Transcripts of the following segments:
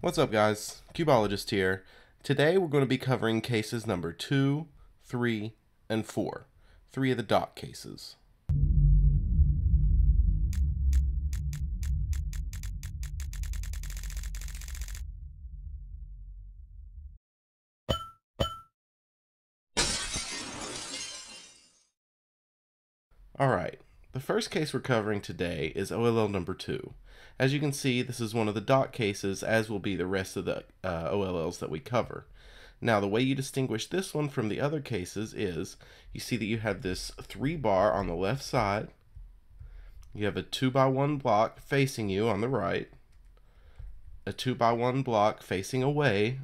What's up, guys? Cubeologist here. Today we're going to be covering cases number 2, 3, and 4. 3 of the dot cases. Alright, the first case we're covering today is OLL number 2. As you can see, this is one of the dot cases, as will be the rest of the OLLs that we cover. Now, the way you distinguish this one from the other cases is, you see that you have this 3 bar on the left side, you have a 2x1 block facing you on the right, a 2x1 block facing away,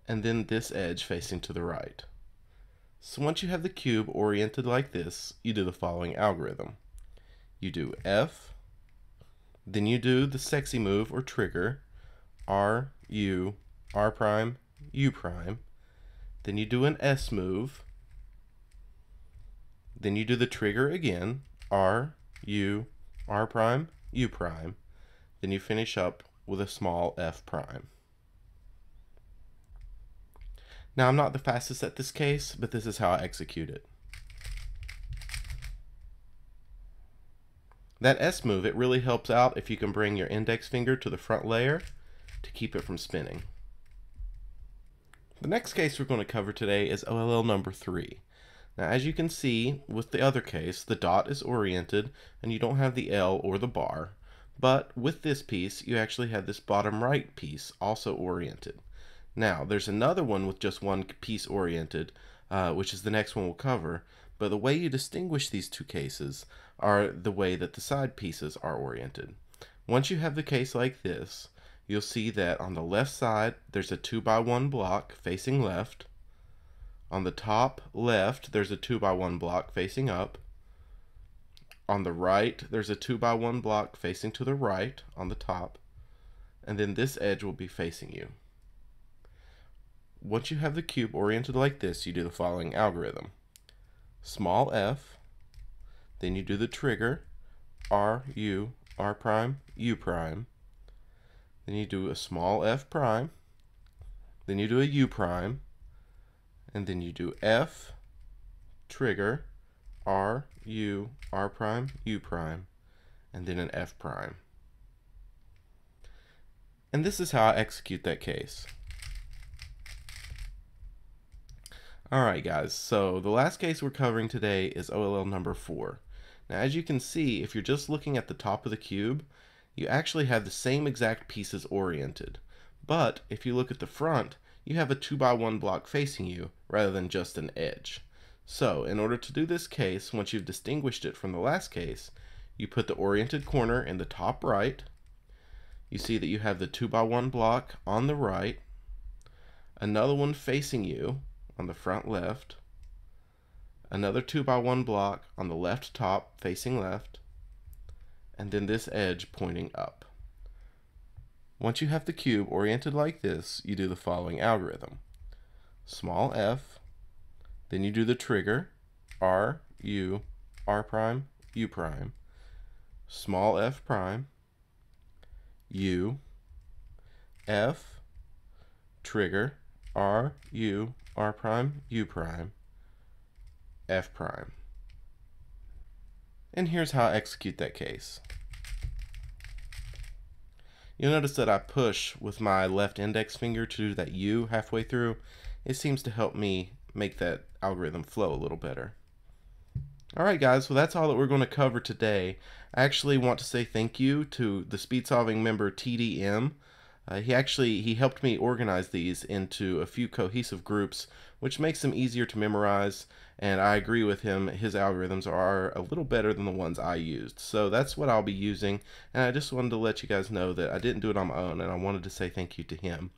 and then this edge facing to the right. So once you have the cube oriented like this, you do the following algorithm. You do F, then you do the sexy move or trigger, R, U, R prime, U prime, then you do an S move, then you do the trigger again, R, U, R prime, U prime, then you finish up with a small F prime. Now, I'm not the fastest at this case, but this is how I execute it. That S move, it really helps out if you can bring your index finger to the front layer to keep it from spinning. The next case we're going to cover today is OLL number 3. Now, as you can see with the other case, the dot is oriented and you don't have the L or the bar, but with this piece, you actually have this bottom right piece also oriented. Now, there's another one with just one piece oriented, which is the next one we'll cover, but the way you distinguish these two cases are the way that the side pieces are oriented. Once you have the case like this, you'll see that on the left side, there's a 2x1 block facing left. On the top left, there's a 2x1 block facing up. On the right, there's a 2x1 block facing to the right on the top. And then this edge will be facing you. Once you have the cube oriented like this, you do the following algorithm. Small f, then you do the trigger, R, U, R prime, U prime, then you do a small f prime, then you do a U prime, and then you do F, trigger, R, U, R prime, U prime, and then an F prime. And this is how I execute that case. Alright guys, so the last case we're covering today is OLL number 4. Now, as you can see, if you're just looking at the top of the cube, you actually have the same exact pieces oriented. But if you look at the front, you have a 2x1 block facing you rather than just an edge. So in order to do this case, once you've distinguished it from the last case, you put the oriented corner in the top right. You see that you have the 2x1 block on the right, another one facing you on the front left, another 2x1 block on the left top facing left, and then this edge pointing up. Once you have the cube oriented like this, you do the following algorithm. Small f, then you do the trigger, R, U, R prime, U prime, small f prime, U, F, trigger, R, U, R prime, U prime, F prime. And here's how I execute that case. You'll notice that I push with my left index finger to do that U halfway through. It seems to help me make that algorithm flow a little better. Alright guys, well that's all that we're going to cover today. I actually want to say thank you to the speed solving member TDM. He helped me organize these into a few cohesive groups, which makes them easier to memorize, and I agree with him, his algorithms are a little better than the ones I used. So that's what I'll be using, and I just wanted to let you guys know that I didn't do it on my own, and I wanted to say thank you to him.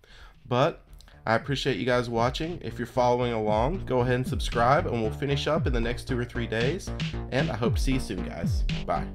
But I appreciate you guys watching. If you're following along, go ahead and subscribe, and we'll finish up in the next 2 or 3 days, and I hope to see you soon, guys. Bye.